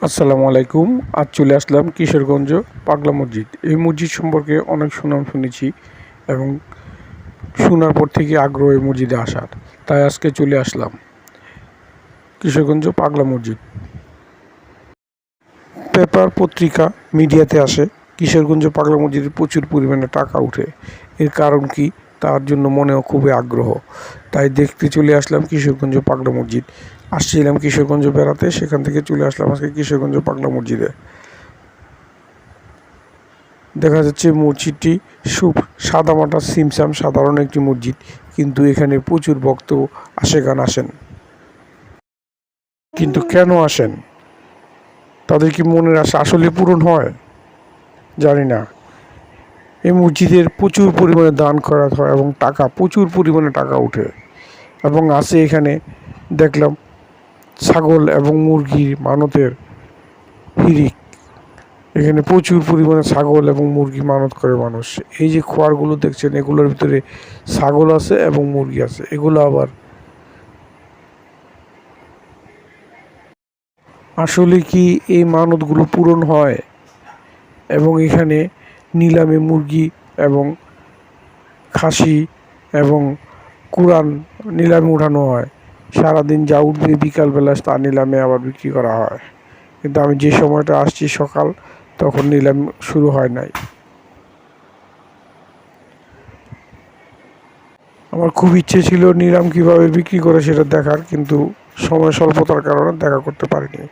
আসসালামু আলাইকুম। আজ চলে আসলাম কিশোরগঞ্জ পাগলা মসজিদ। এই মসজিদ সম্পর্কে অনেক সুনাম শুনেছি এবং শোনার পর থেকে আগ্রহ এই মসজিদে আসার, তাই আজকে চলে আসলাম কিশোরগঞ্জ পাগলা মসজিদ। পেপার পত্রিকা মিডিয়াতে আসে কিশোরগঞ্জ পাগলা মসজিদে প্রচুর পরিমাণে টাকা উঠে। এর কারণ কি, তার জন্য মনেও খুবই আগ্রহ, তাই দেখতে চলে আসলাম কিশোরগঞ্জ পাগলা মসজিদ। আসছিলাম কিশোরগঞ্জ বেড়াতে, সেখান থেকে চলে আসলাম আজকে কিশোরগঞ্জ পাগলা মসজিদে। দেখা যাচ্ছে মসজিদটি সাদামাটা সিমসাম সাধারণ একটি মসজিদ, কিন্তু এখানে প্রচুর ভক্ত আসেন। কিন্তু কেন আসেন, তাদের কি মনের আশা আসলে পূরণ হয় জানি না। এই মসজিদের প্রচুর পরিমাণে দান খয়রাত হয় এবং প্রচুর পরিমাণে টাকা ওঠে। এবং আছে এখানে দেখলাম ছাগল এবং মুরগির মানতের হিরিক। এখানে প্রচুর পরিমাণে ছাগল এবং মুরগি মানত করে মানুষ। এই যে খোয়ারগুলো দেখছেন, এগুলোর ভিতরে ছাগল আছে এবং মুরগি আছে। এগুলো আবার আসলে কি এই মানতগুলো পূরণ হয়? এবং এখানে নিলামে মুরগি এবং খাসি এবং কুরআন নিলামে উঠানো হয়। সারাদিন যা উঠবে বিকালবেলা তা নিলামে আবার বিক্রি করা হয়। কিন্তু আমি যে সময়টা আসছি সকাল, তখন নিলাম শুরু হয় নাই। আমার খুব ইচ্ছে ছিল নিলাম কিভাবে বিক্রি করে সেটা দেখার, কিন্তু সময় স্বল্পতার কারণে দেখা করতে পারিনি।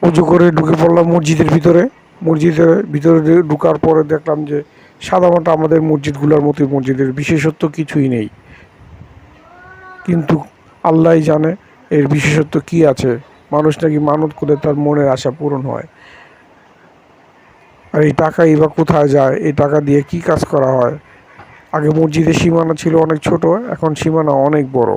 উঁচু করে ঢুকে পড়লাম মসজিদের ভিতরে। মসজিদের ভিতরে ঢুকার পরে দেখলাম যে সাদামাটা আমাদের মসজিদগুলোর মতোই, মসজিদের বিশেষত্ব কিছুই নেই। কিন্তু আল্লাহ জানে এর বিশেষত্ব কি আছে। মানুষ নাকি মানত করে তার মনের আশা পূরণ হয়। আর এই টাকা বা কোথায় যায়, এই টাকা দিয়ে কি কাজ করা হয়? আগে মসজিদের সীমানা ছিল অনেক ছোট, এখন সীমানা অনেক বড়।